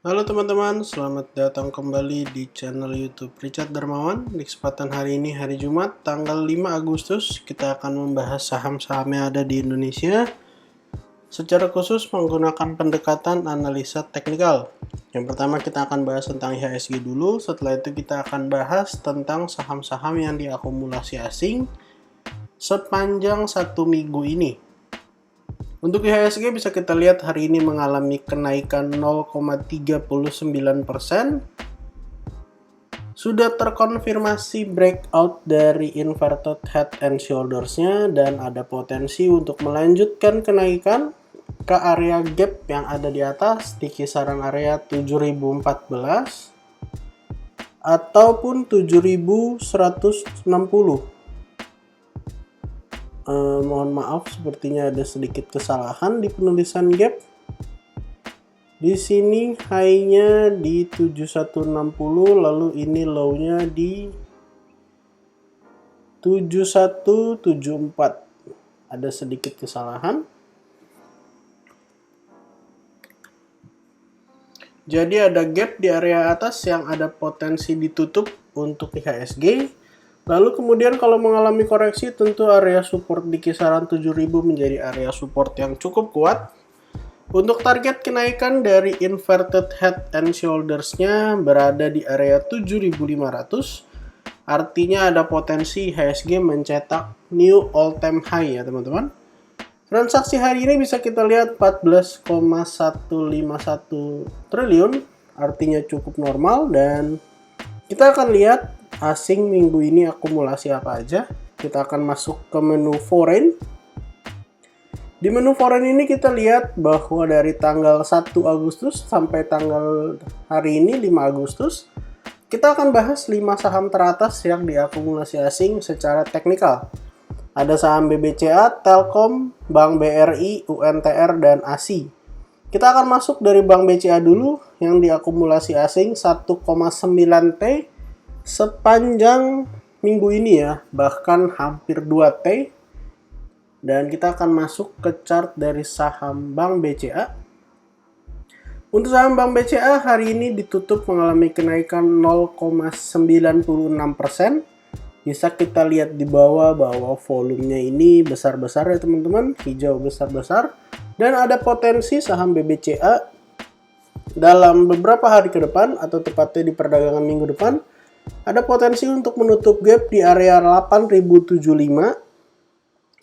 Halo teman-teman, selamat datang kembali di channel YouTube Richard Darmawan. Di kesempatan hari ini, hari Jumat, tanggal 5 Agustus, kita akan membahas saham-saham yang ada di Indonesia secara khusus menggunakan pendekatan analisa teknikal. Yang pertama kita akan bahas tentang IHSG dulu, setelah itu kita akan bahas tentang saham-saham yang diakumulasi asing sepanjang satu minggu ini. Untuk IHSG bisa kita lihat hari ini mengalami kenaikan 0,39%. Sudah terkonfirmasi breakout dari inverted head and shoulders-nya dan ada potensi untuk melanjutkan kenaikan ke area gap yang ada di atas di kisaran area 7014 ataupun 7160. Mohon maaf, sepertinya ada sedikit kesalahan di penulisan gap. Di sini high-nya di 7160, lalu ini low-nya di 7174. Ada sedikit kesalahan. Jadi ada gap di area atas yang ada potensi ditutup untuk IHSG. Lalu kemudian kalau mengalami koreksi, tentu area support di kisaran 7000 menjadi area support yang cukup kuat. Untuk target kenaikan dari inverted head and shoulders-nya berada di area 7500. Artinya ada potensi IHSG mencetak new all time high ya teman-teman. Transaksi hari ini bisa kita lihat 14,151 triliun, artinya cukup normal, dan kita akan lihat asing minggu ini akumulasi apa aja. Kita akan masuk ke menu foreign. Di menu foreign ini kita lihat bahwa dari tanggal 1 Agustus sampai tanggal hari ini 5 Agustus, kita akan bahas 5 saham teratas yang diakumulasi asing secara teknikal. Ada saham BBCA, Telkom, Bank BRI, UNTR, dan ASI. Kita akan masuk dari Bank BCA dulu yang diakumulasi asing 1,9 T sepanjang minggu ini ya, bahkan hampir 2T. Dan kita akan masuk ke chart dari saham Bank BCA. Untuk saham Bank BCA hari ini ditutup mengalami kenaikan 0,96%. Bisa kita lihat di bawah bahwa volumenya ini besar-besar ya teman-teman, hijau besar-besar. Dan ada potensi saham BBCA dalam beberapa hari ke depan atau tepatnya di perdagangan minggu depan ada potensi untuk menutup gap di area 8075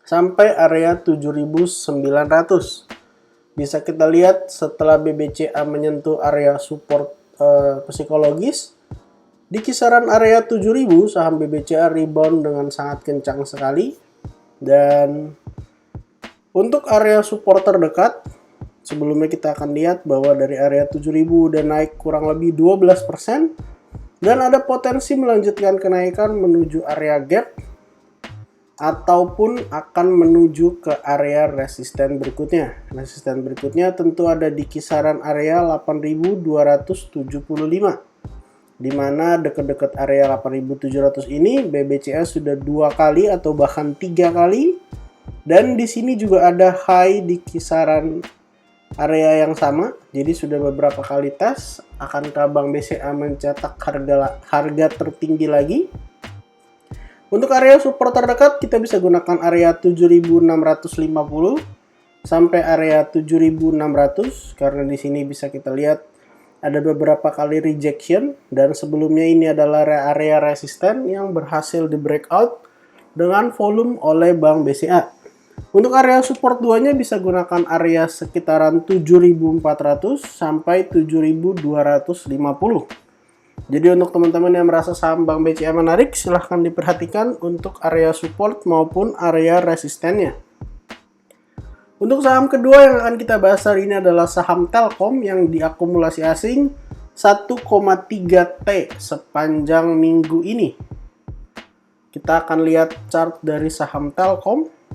sampai area 7900. Bisa kita lihat setelah BBCA menyentuh area support psikologis di kisaran area 7000, saham BBCA rebound dengan sangat kencang sekali. Dan untuk area support terdekat, sebelumnya kita akan lihat bahwa dari area 7000 udah naik kurang lebih 12%. Dan ada potensi melanjutkan kenaikan menuju area gap ataupun akan menuju ke area resisten berikutnya. Resisten berikutnya tentu ada di kisaran area 8275, di mana dekat-dekat area 8700 ini BBCA sudah 2 kali atau bahkan 3 kali. Dan di sini juga ada high di kisaran area yang sama, jadi sudah beberapa kali tes. Akankah Bank BCA mencetak harga tertinggi lagi? Untuk area support terdekat kita bisa gunakan area 7650 sampai area 7600, karena di sini bisa kita lihat ada beberapa kali rejection dan sebelumnya ini adalah area resisten yang berhasil di breakout dengan volume oleh Bank BCA. Untuk area support 2-nya bisa gunakan area sekitaran 7400 sampai 7250. Jadi untuk teman-teman yang merasa saham Bank BCA menarik, silahkan diperhatikan untuk area support maupun area resistennya. Untuk saham kedua yang akan kita bahas hari ini adalah saham Telkom yang diakumulasi asing 1,3 T sepanjang minggu ini. Kita akan lihat chart dari saham Telkom.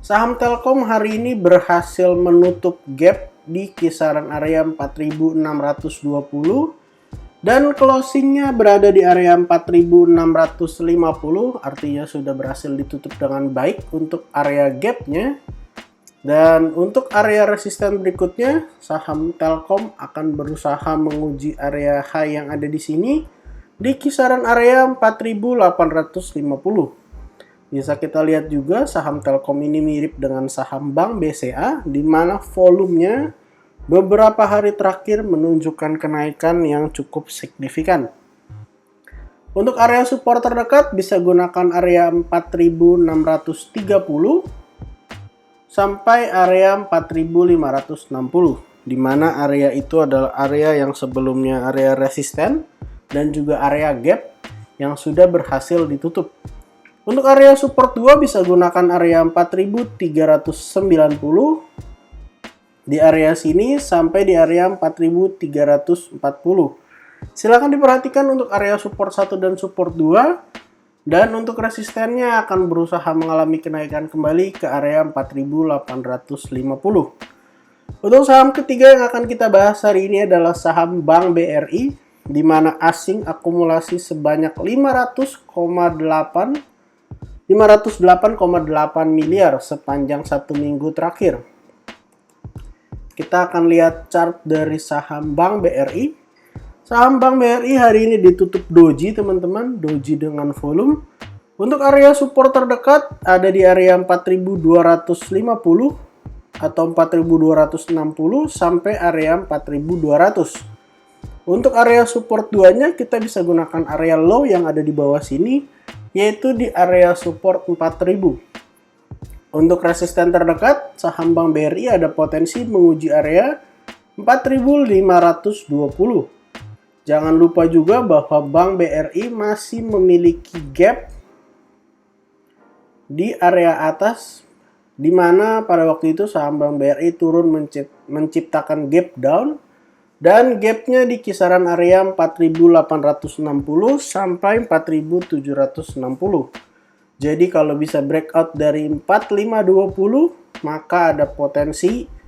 Saham Telkom hari ini berhasil menutup gap di kisaran area 4620 dan closingnya berada di area 4650, artinya sudah berhasil ditutup dengan baik untuk area gapnya. Dan untuk area resisten berikutnya, saham Telkom akan berusaha menguji area high yang ada di sini di kisaran area 4.850. Bisa kita lihat juga saham Telkom ini mirip dengan saham Bank BCA, di mana volumenya beberapa hari terakhir menunjukkan kenaikan yang cukup signifikan. Untuk area support terdekat bisa gunakan area 4.630 sampai area 4.560, di mana area itu adalah area yang sebelumnya area resisten dan juga area gap yang sudah berhasil ditutup. Untuk area support 2 bisa gunakan area 4.390 di area sini sampai di area 4.340. Silakan diperhatikan untuk area support 1 dan support 2. Dan untuk resistennya akan berusaha mengalami kenaikan kembali ke area 4.850. Untuk saham ketiga yang akan kita bahas hari ini adalah saham Bank BRI, di mana asing akumulasi sebanyak 508,8 miliar sepanjang 1 minggu terakhir. Kita akan lihat chart dari saham Bank BRI. Saham Bank BRI hari ini ditutup doji, teman-teman, doji dengan volume. Untuk area support terdekat ada di area 4.250 atau 4.260 sampai area 4.200. Untuk area support 2-nya kita bisa gunakan area low yang ada di bawah sini, yaitu di area support 4.000. Untuk resisten terdekat, saham Bank BRI ada potensi menguji area 4.520. Jangan lupa juga bahwa Bank BRI masih memiliki gap di area atas, di mana pada waktu itu saham Bank BRI turun menciptakan gap down, dan gapnya di kisaran area 4.860 sampai 4.760. Jadi kalau bisa breakout dari 4.520, maka ada potensi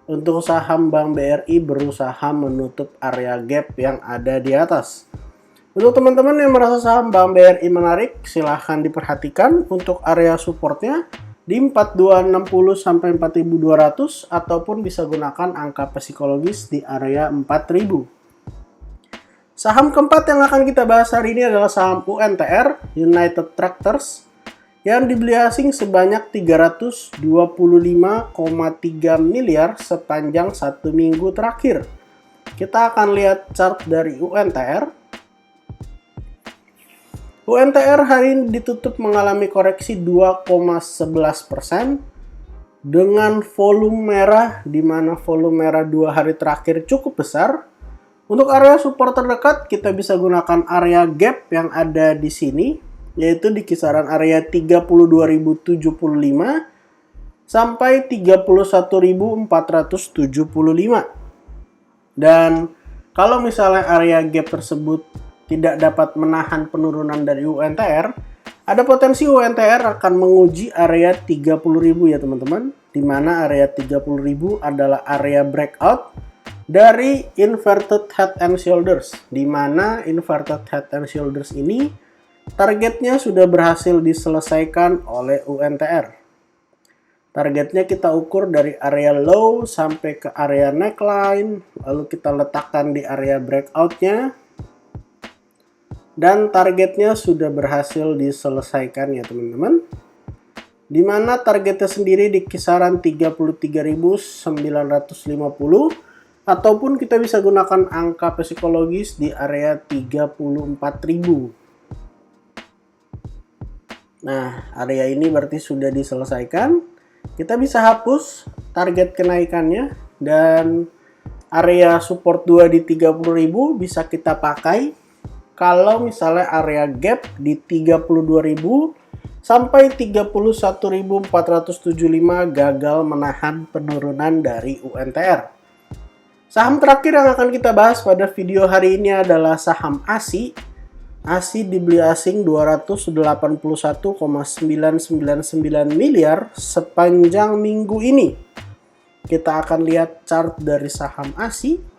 untuk saham Bank BRI berusaha menutup area gap yang ada di atas. Untuk teman-teman yang merasa saham Bank BRI menarik, silahkan diperhatikan untuk area supportnya di 4260 sampai 4200, ataupun bisa gunakan angka psikologis di area 4000. Saham keempat yang akan kita bahas hari ini adalah saham UNTR, United Tractors, yang dibeli asing sebanyak 325,3 miliar sepanjang 1 minggu terakhir. Kita akan lihat chart dari UNTR. UNTR hari ini ditutup mengalami koreksi 2,11% dengan volume merah, di mana volume merah 2 hari terakhir cukup besar. Untuk area support terdekat kita bisa gunakan area gap yang ada di sini, yaitu di kisaran area 32.075 sampai 31.475. Dan kalau misalnya area gap tersebut tidak dapat menahan penurunan dari UNTR, ada potensi UNTR akan menguji area 30.000 ya teman-teman, di mana area 30.000 adalah area breakout dari inverted head and shoulders, di mana inverted head and shoulders ini targetnya sudah berhasil diselesaikan oleh UNTR. Targetnya kita ukur dari area low sampai ke area neckline, lalu kita letakkan di area breakoutnya, dan targetnya sudah berhasil diselesaikan ya teman-teman. Di mana targetnya sendiri di kisaran 33.950, ataupun kita bisa gunakan angka psikologis di area 34.000. Nah, area ini berarti sudah diselesaikan. Kita bisa hapus target kenaikannya, dan area support 2 di 30.000 bisa kita pakai kalau misalnya area gap di 32.000 sampai 31.475 gagal menahan penurunan dari UNTR. Saham terakhir yang akan kita bahas pada video hari ini adalah saham ASI. ASI dibeli asing 281,999 miliar sepanjang minggu ini. Kita akan lihat chart dari saham ASI.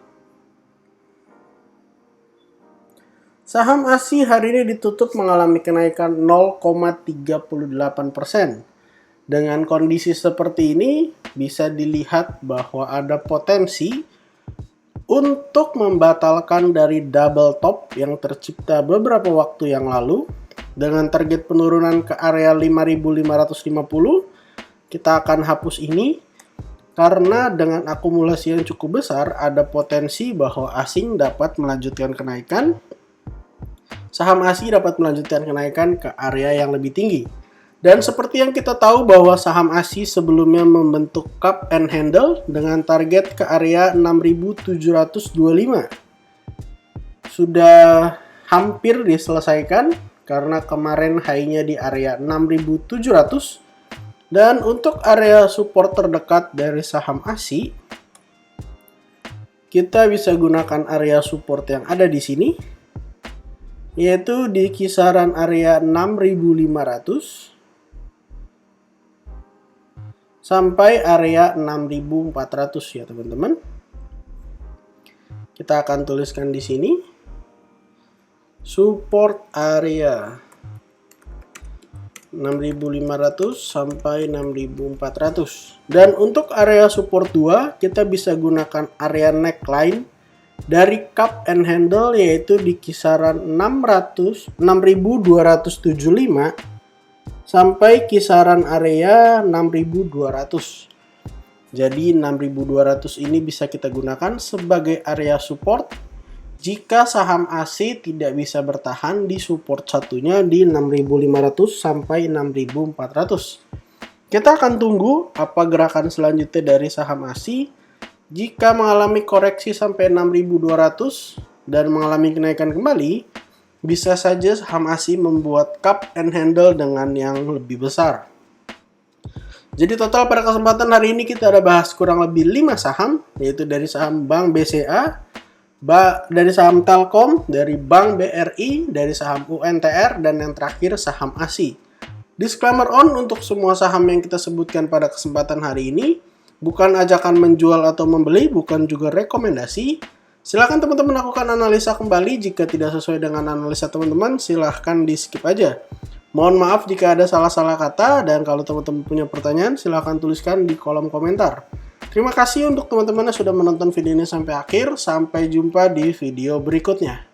Saham ASI hari ini ditutup mengalami kenaikan 0,38%. Dengan kondisi seperti ini, bisa dilihat bahwa ada potensi untuk membatalkan dari double top yang tercipta beberapa waktu yang lalu dengan target penurunan ke area 5.550. Kita akan hapus ini karena dengan akumulasi yang cukup besar ada potensi bahwa asing dapat melanjutkan kenaikan. Saham ASI dapat melanjutkan kenaikan ke area yang lebih tinggi. Dan seperti yang kita tahu bahwa saham ASI sebelumnya membentuk cup and handle dengan target ke area 6.725. Sudah hampir diselesaikan karena kemarin high-nya di area 6.700. Dan untuk area support terdekat dari saham ASI, kita bisa gunakan area support yang ada di sini, yaitu di kisaran area 6.500 sampai area 6.400 ya teman-teman. Kita akan tuliskan di sini support area 6.500 sampai 6.400. Dan untuk area support 2 kita bisa gunakan area neckline dari cup and handle, yaitu di kisaran 6.275 sampai kisaran area 6.200. Jadi 6.200 ini bisa kita gunakan sebagai area support jika saham ASI tidak bisa bertahan di support satunya di 6.500 sampai 6.400. Kita akan tunggu apa gerakan selanjutnya dari saham ASI. Jika mengalami koreksi sampai 6.200 dan mengalami kenaikan kembali, bisa saja saham ASI membuat cup and handle dengan yang lebih besar. Jadi total pada kesempatan hari ini kita ada bahas kurang lebih 5 saham, yaitu dari saham Bank BCA, dari saham Telkom, dari Bank BRI, dari saham UNTR, dan yang terakhir saham ASI. Disclaimer on untuk semua saham yang kita sebutkan pada kesempatan hari ini, bukan ajakan menjual atau membeli, bukan juga rekomendasi. Silahkan teman-teman lakukan analisa kembali. Jika tidak sesuai dengan analisa teman-teman, silahkan di skip aja. Mohon maaf jika ada salah-salah kata, dan kalau teman-teman punya pertanyaan, silahkan tuliskan di kolom komentar. Terima kasih untuk teman-teman yang sudah menonton video ini sampai akhir. Sampai jumpa di video berikutnya.